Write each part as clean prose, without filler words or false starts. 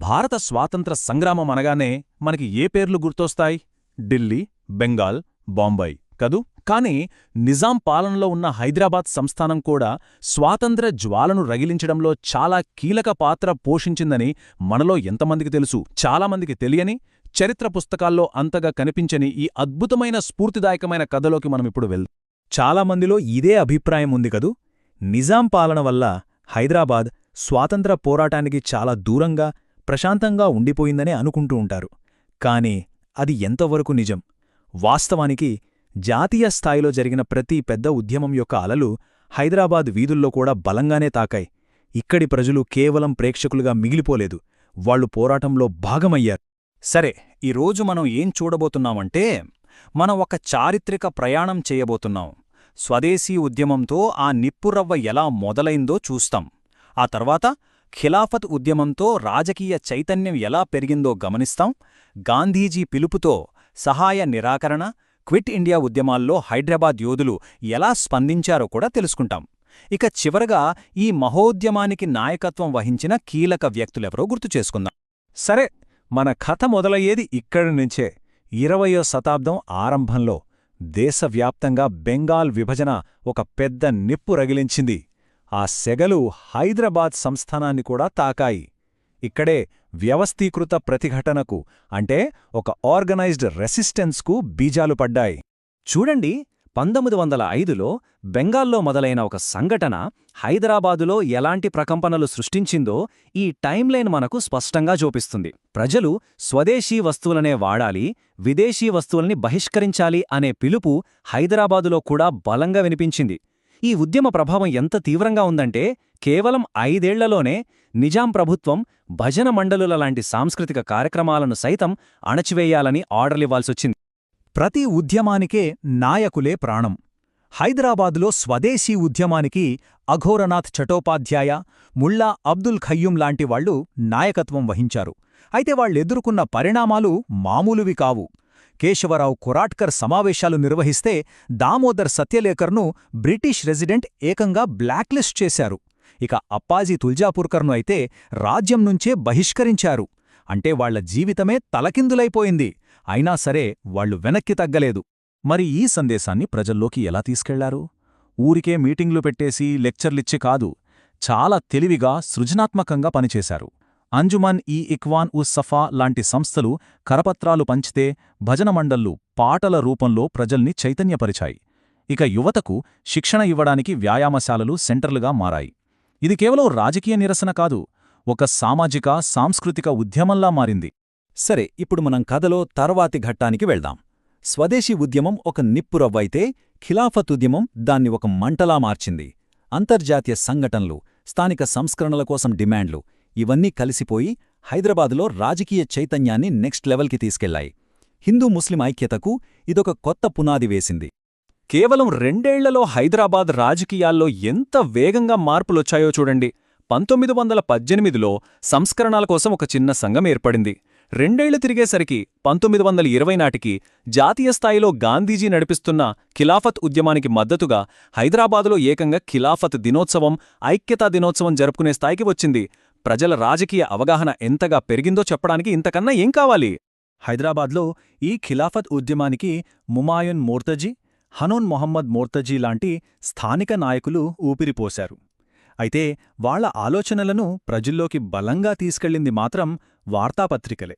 భారత స్వాతంత్ర సంగ్రామం అనగానే మనకి ఏ పేర్లు గుర్తొస్తాయి? ఢిల్లీ, బెంగాల్, బాంబాయి కదూ. కాని నిజాం పాలనలో ఉన్న హైదరాబాద్ సంస్థానం కూడా స్వాతంత్ర్య జ్వాలను రగిలించడంలో చాలా కీలక పాత్ర పోషించిందని మనలో ఎంతమందికి తెలుసు? చాలామందికి తెలియని, చరిత్ర పుస్తకాల్లో అంతగా కనిపించని ఈ అద్భుతమైన స్ఫూర్తిదాయకమైన కథలోకి మనమిప్పుడు వెళ్దాం. చాలామందిలో ఇదే అభిప్రాయం ఉంది కదూ. నిజాం పాలన వల్ల హైదరాబాద్ స్వాతంత్ర పోరాటానికి చాలా దూరంగా, ప్రశాంతంగా ఉండిపోయిందనే అనుకుంటూ ఉంటారు. కాని అది ఎంతవరకు నిజం? వాస్తవానికి జాతీయ స్థాయిలో జరిగిన ప్రతి పెద్ద ఉద్యమం యొక్క అలలు హైదరాబాద్ వీధుల్లో కూడా బలంగానే తాకాయి. ఇక్కడి ప్రజలు కేవలం ప్రేక్షకులుగా మిగిలిపోలేదు, వాళ్లు పోరాటంలో భాగమయ్యారు. సరే, ఈరోజు మనం ఏం చూడబోతున్నామంటే, మనం ఒక చారిత్రక ప్రయాణం చేయబోతున్నాం. స్వదేశీ ఉద్యమంతో ఆ నిప్పురవ్వ ఎలా మొదలైందో చూస్తాం. ఆ తర్వాత ఖిలాఫత్ ఉద్యమంతో రాజకీయ చైతన్యం ఎలా పెరిగిందో గమనిస్తాం. గాంధీజీ పిలుపుతో సహాయ నిరాకరణ, క్విట్ ఇండియా ఉద్యమాల్లో హైదరాబాద్ యోధులు ఎలా స్పందించారో కూడా తెలుసుకుంటాం. ఇక చివరగా ఈ మహోద్యమానికి నాయకత్వం వహించిన కీలక వ్యక్తులెవరో గుర్తుచేసుకుందాం. సరే, మన కథ మొదలయ్యేది ఇక్కడి నుంచే. 20వ శతాబ్దం ఆరంభంలో దేశవ్యాప్తంగా బెంగాల్ విభజన ఒక పెద్ద నిప్పు రగిలించింది. ఆ సెగలు హైదరాబాద్ సంస్థానాన్ని కూడా తాకాయి. ఇక్కడే వ్యవస్థీకృత ప్రతిఘటనకు, అంటే ఒక ఆర్గనైజ్డ్ రెసిస్టెన్స్కు బీజాలు పడ్డాయి. చూడండి, 1905లో బెంగాల్లో మొదలైన ఒక సంఘటన హైదరాబాదులో ఎలాంటి ప్రకంపనలు సృష్టించిందో ఈ టైమ్లైన్ మనకు స్పష్టంగా చూపిస్తుంది. ప్రజలు స్వదేశీ వస్తువులనే వాడాలి, విదేశీ వస్తువుల్ని బహిష్కరించాలి అనే పిలుపు హైదరాబాదులో కూడా బలంగా వినిపించింది. ఈ ఉద్యమ ప్రభావం ఎంత తీవ్రంగా ఉందంటే, కేవలం 5 ఏళ్లలోనే నిజాం ప్రభుత్వం భజన మండలుల లాంటి సాంస్కృతిక కార్యక్రమాలను సైతం అణచివేయాలని ఆర్డర్లివ్వాల్సొచ్చింది. ప్రతి ఉద్యమానికే నాయకులే ప్రాణం. హైదరాబాదులో స్వదేశీ ఉద్యమానికి అఘోరనాథ్ చటోపాధ్యాయ, ముల్లా అబ్దుల్ ఖయ్యూం లాంటి వాళ్లు నాయకత్వం వహించారు. అయితే వాళ్లెదుర్కొన్న పరిణామాలు మామూలువి కావు. కేశవరావు కొరాట్కర్ సమావేశాలు నిర్వహిస్తే దామోదర్ సత్యలేకర్ను బ్రిటిష్ రెసిడెంట్ ఏకంగా బ్లాక్లిస్ట్ చేశారు. ఇక అప్పాజీ తుల్జాపూర్కర్ను అయితే రాజ్యం నుంచే బహిష్కరించారు. అంటే వాళ్ల జీవితమే తలకిందులైపోయింది. అయినా సరే వాళ్లు వెనక్కి తగ్గలేదు. మరి ఈ సందేశాన్ని ప్రజల్లోకి ఎలా తీసుకెళ్లారు? ఊరికే మీటింగ్లు పెట్టేసి లెక్చర్లిచ్చి కాదు, చాలా తెలివిగా, సృజనాత్మకంగా పనిచేశారు. అంజుమన్ ఈ ఇక్వాన్ ఉస్ సఫా లాంటి సంస్థలు కరపత్రాలు పంచితే, భజన మండళ్లు పాటల రూపంలో ప్రజల్ని చైతన్యపరిచాయి. ఇక యువతకు శిక్షణ ఇవ్వడానికి వ్యాయామశాలలు సెంటర్లుగా మారాయి. ఇది కేవలం రాజకీయ నిరసన కాదు, ఒక సామాజిక, సాంస్కృతిక ఉద్యమంలా మారింది. సరే, ఇప్పుడు మనం కథలో తర్వాతి ఘట్టానికి వెళ్దాం. స్వదేశీ ఉద్యమం ఒక నిప్పురవ్వైతే, ఖిలాఫత్ ఉద్యమం దాన్ని ఒక మంటలా మార్చింది. అంతర్జాతీయ సంఘటనలు, స్థానిక సంస్కరణల కోసం డిమాండ్లు ఇవన్నీ కలిసిపోయి హైదరాబాదులో రాజకీయ చైతన్యాన్ని నెక్స్ట్ లెవెల్కి తీసుకెళ్లాయి. హిందూ ముస్లిం ఐక్యతకు ఇదొక కొత్త పునాది వేసింది. కేవలం 2 ఏళ్లలో హైదరాబాద్ రాజకీయాల్లో ఎంత వేగంగా మార్పులొచ్చాయో చూడండి. 1918లో సంస్కరణల కోసం ఒక చిన్న సంఘం ఏర్పడింది. 2 ఏళ్లు తిరిగేసరికి 1920 నాటికి జాతీయ స్థాయిలో గాంధీజీ నడిపిస్తున్న ఖిలాఫత్ ఉద్యమానికి మద్దతుగా హైదరాబాదులో ఏకంగా ఖిలాఫత్ దినోత్సవం, ఐక్యతా దినోత్సవం జరుపుకునే స్థాయికి వచ్చింది. ప్రజల రాజకీయ అవగాహన ఎంతగా పెరిగిందో చెప్పడానికి ఇంతకన్నా ఏం కావాలి? హైదరాబాద్లో ఈ ఖిలాఫత్ ఉద్యమానికి ముమాయున్ మోర్తజీ, హనూన్ మొహమ్మద్ మోర్తజీ లాంటి స్థానిక నాయకులు ఊపిరిపోశారు. అయితే వాళ్ల ఆలోచనలను ప్రజల్లోకి బలంగా తీసుకెళ్లింది మాత్రం వార్తాపత్రికలే.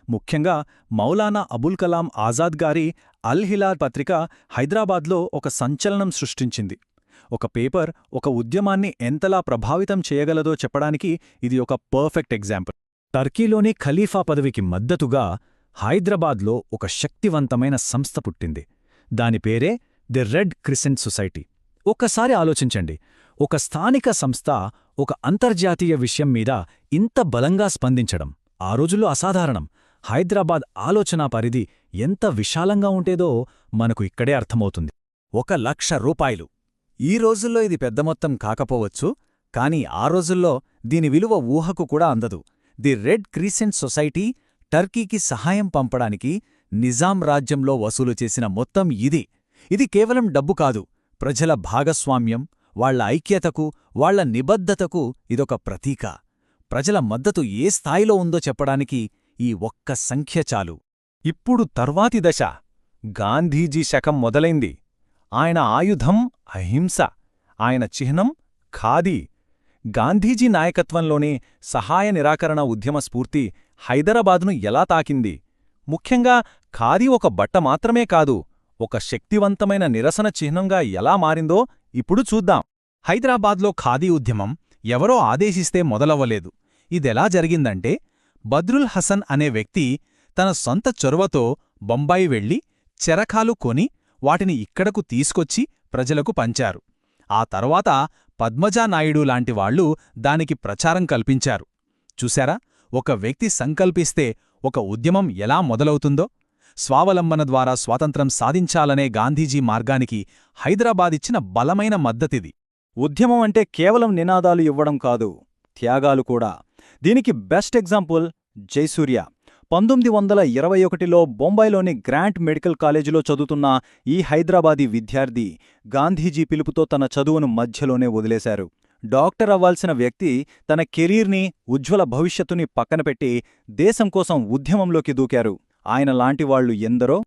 ముఖ్యంగా మౌలానా అబుల్ కలాం ఆజాద్ గారి అల్ హిలాల్ పత్రిక హైదరాబాద్లో ఒక సంచలనం సృష్టించింది. ఒక పేపర్ ఒక ఉద్యమాన్ని ఎంతలా ప్రభావితం చేయగలదో చెప్పడానికి ఇది ఒక పర్ఫెక్ట్ ఎగ్జాంపుల్. టర్కీలోని ఖలీఫా పదవికి మద్దతుగా హైదరాబాద్లో ఒక శక్తివంతమైన సంస్థ పుట్టింది. దాని పేరే ది రెడ్ క్రిసెంట్ సొసైటీ. ఒక్కసారి ఆలోచించండి, ఒక స్థానిక సంస్థ ఒక అంతర్జాతీయ విషయం మీద ఇంత బలంగా స్పందించడం ఆ రోజుల్లో అసాధారణం. హైదరాబాద్ ఆలోచనా పరిధి ఎంత విశాలంగా ఉంటేదో మనకు ఇక్కడే అర్థమవుతుంది. 1,00,000 రూపాయలు. ఈ రోజుల్లో ఇది పెద్ద మొత్తం కాకపోవచ్చు, కాని ఆ రోజుల్లో దీని విలువ ఊహకు కూడా అందదు. ది రెడ్ క్రిసెంట్ సొసైటీ టర్కీకి సహాయం పంపడానికి నిజాం రాజ్యంలో వసూలు చేసిన మొత్తం ఇది కేవలం డబ్బు కాదు, ప్రజల భాగస్వామ్యం, వాళ్ల ఐక్యతకు, వాళ్ల నిబద్ధతకు ఇదొక ప్రతీక. ప్రజల మద్దతు ఏ స్థాయిలో ఉందో చెప్పడానికి ఈ ఒక్క సంఖ్య చాలు. ఇప్పుడు తర్వాతి దశ. గాంధీజీ శకం మొదలైంది. ఆయన ఆయుధం అహింస, ఆయన చిహ్నం ఖాదీ. గాంధీజీ నాయకత్వంలోనే సహాయ నిరాకరణ ఉద్యమ స్ఫూర్తి హైదరాబాదును ఎలా తాకింది? ముఖ్యంగా ఖాదీ ఒక బట్ట మాత్రమే కాదు, ఒక శక్తివంతమైన నిరసన చిహ్నంగా ఎలా మారిందో ఇప్పుడు చూద్దాం. హైదరాబాద్లో ఖాదీ ఉద్యమం ఎవరో ఆదేశిస్తే మొదలవ్వలేదు. ఇదెలా జరిగిందంటే, బద్రుల్ హసన్ అనే వ్యక్తి తన సొంత చొరవతో బొంబాయి వెళ్లి చెరకాలు కొని వాటిని ఇక్కడకు తీసుకొచ్చి ప్రజలకు పంచారు. ఆ తర్వాత పద్మజానాయుడు లాంటి వాళ్లు దానికి ప్రచారం కల్పించారు. చూశారా, ఒక వ్యక్తి సంకల్పిస్తే ఒక ఉద్యమం ఎలా మొదలవుతుందో? స్వావలంబన ద్వారా స్వాతంత్రం సాధించాలనే గాంధీజీ మార్గానికి హైదరాబాదిచ్చిన బలమైన మద్దతిది. ఉద్యమం అంటే కేవలం నినాదాలు ఇవ్వడం కాదు, త్యాగాలు కూడా. దీనికి బెస్ట్ ఎగ్జాంపుల్ జయసూర్య. 1921లో బొంబాయిలోని గ్రాంట్ మెడికల్ కాలేజీలో చదువుతున్న ఈ హైదరాబాదీ విద్యార్థి గాంధీజీ పిలుపుతో తన చదువును మధ్యలోనే వదిలేశారు. డాక్టర్ అవ్వాల్సిన వ్యక్తి తన కెరీర్ని, ఉజ్వల భవిష్యత్తుని పక్కనపెట్టి దేశం కోసం ఉద్యమంలోకి దూకారు. ఆయన లాంటివాళ్లు ఎందరో.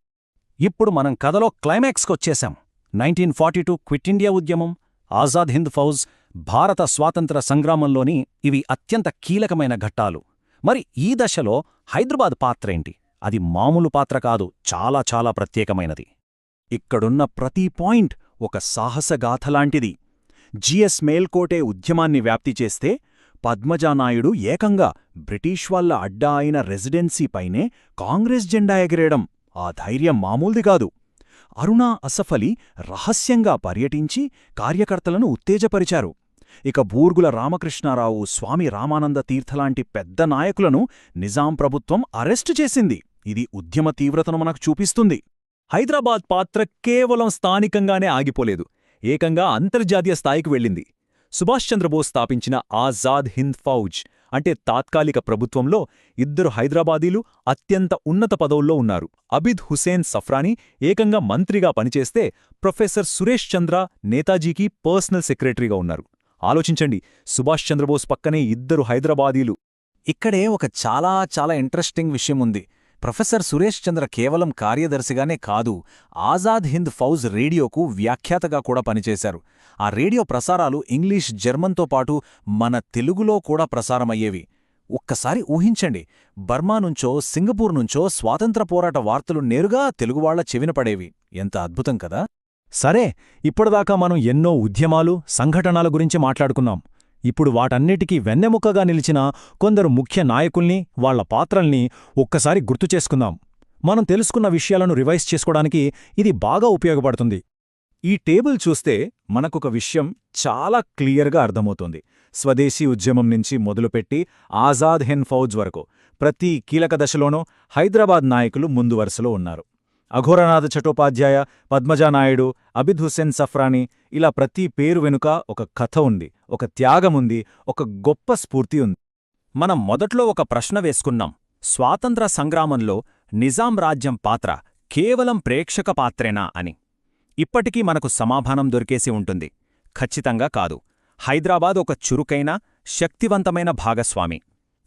ఇప్పుడు మనం కథలో క్లైమాక్స్కొచ్చేశాం. 1942 క్విట్ ఇండియా ఉద్యమం, ఆజాద్ హింద్ ఫౌజ్, భారత స్వాతంత్ర సంగ్రామంలోని ఇవి అత్యంత కీలకమైన ఘట్టాలు. మరి ఈ దశలో హైదరాబాద్ పాత్రేంటి? అది మామూలు పాత్ర కాదు, చాలా చాలా ప్రత్యేకమైనది. ఇక్కడున్న ప్రతి పాయింట్ ఒక సాహసగాథలాంటిది. జిఎస్ మేల్కోటే ఉద్యమాన్ని వ్యాప్తి చేస్తే, పద్మజానాయుడు ఏకంగా బ్రిటిష్ వాళ్ల అడ్డా అయిన రెసిడెన్సీపైనే కాంగ్రెస్ జెండా ఎగిరేయడం, ఆ ధైర్యం మామూలుది కాదు. అరుణా అసఫ్ అలీ రహస్యంగా పర్యటించి కార్యకర్తలను ఉత్తేజపరిచారు. ఇక బూర్గుల రామకృష్ణారావు, స్వామి రామానంద తీర్థలాంటి పెద్ద నాయకులను నిజాం ప్రభుత్వం అరెస్టు చేసింది. ఇది ఉద్యమ తీవ్రతను మనకు చూపిస్తుంది. హైదరాబాద్ పాత్ర కేవలం స్థానికంగానే ఆగిపోలేదు, ఏకంగా అంతర్జాతీయ స్థాయికి వెళ్ళింది. సుభాష్ చంద్రబోస్ స్థాపించిన ఆజాద్ హింద్ ఫౌజ్ అంటే తాత్కాలిక ప్రభుత్వంలో 2 హైదరాబాదీలు అత్యంత ఉన్నత పదవుల్లో ఉన్నారు. అబిద్ హుసేన్ సఫ్రానీ ఏకంగా మంత్రిగా పనిచేస్తే, ప్రొఫెసర్ సురేష్ చంద్ర నేతాజీకి పర్సనల్ సెక్రటరీగా ఉన్నారు. ఆలోచించండి, సుభాష్ చంద్రబోస్ పక్కనే 2 హైదరాబాదీలు. ఇక్కడే ఒక చాలా చాలా ఇంట్రెస్టింగ్ విషయం ఉంది. ప్రొఫెసర్ సురేష్ చంద్ర కేవలం కార్యదర్శిగానే కాదు, ఆజాద్ హింద్ ఫౌజ్ రేడియోకు వ్యాఖ్యాతగా కూడా పనిచేశారు. ఆ రేడియో ప్రసారాలు ఇంగ్లీష్, జర్మన్తో పాటు మన తెలుగులో కూడా ప్రసారమయ్యేవి. ఒక్కసారి ఊహించండి, బర్మా నుంచో సింగపూర్ నుంచో స్వాతంత్ర పోరాట వార్తలు నేరుగా తెలుగువాళ్ల చెవిన పడేవి. ఎంత అద్భుతం కదా! సరే, ఇప్పటిదాకా మనం ఎన్నో ఉద్యమాలు, సంఘటనల గురించి మాట్లాడుకున్నాం. ఇప్పుడు వాటన్నిటికీ వెన్నెముకగా నిలిచిన కొందరు ముఖ్య నాయకుల్ని, వాళ్ల పాత్రల్ని ఒక్కసారి గుర్తుచేసుకుందాం. మనం తెలుసుకున్న విషయాలను రివైజ్ చేసుకోవడానికి ఇది బాగా ఉపయోగపడుతుంది. ఈ టేబుల్ చూస్తే మనకొక విషయం చాలా క్లియర్గా అర్థమవుతుంది. స్వదేశీ ఉద్యమం నుంచి మొదలుపెట్టి ఆజాద్ హింద్ ఫౌజ్ వరకు ప్రతి కీలక దశలోనూ హైదరాబాద్ నాయకులు ముందు వరుసలో ఉన్నారు. అఘోరనాథ్ చటోపాధ్యాయ, పద్మజానాయుడు, అబిద్ హుస్సేన్ సఫ్రానీ, ఇలా ప్రతి పేరు వెనుక ఒక కథ ఉంది, ఒక త్యాగముంది, ఒక గొప్ప స్ఫూర్తి ఉంది. మనం మొదట్లో ఒక ప్రశ్న వేసుకున్నాం, స్వాతంత్ర సంగ్రామంలో నిజాం రాజ్యం పాత్ర కేవలం ప్రేక్షక పాత్రేనా అని. ఇప్పటికీ మనకు సమాధానం దొరికేసి ఉంటుంది. ఖచ్చితంగా కాదు. హైదరాబాద్ ఒక చురుకైన, శక్తివంతమైన భాగస్వామి.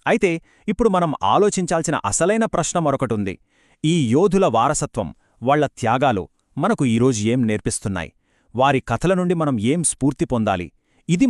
అయితే ఇప్పుడు మనం ఆలోచించాల్సిన అసలైన ప్రశ్న మరొకటుంది. ఈ యోధుల వారసత్వం, వాళ్ల త్యాగాలు మనకు ఈరోజు ఏం నేర్పిస్తున్నాయి? వారి కథల నుండి మనం ఏం స్ఫూర్తి పొందాలి?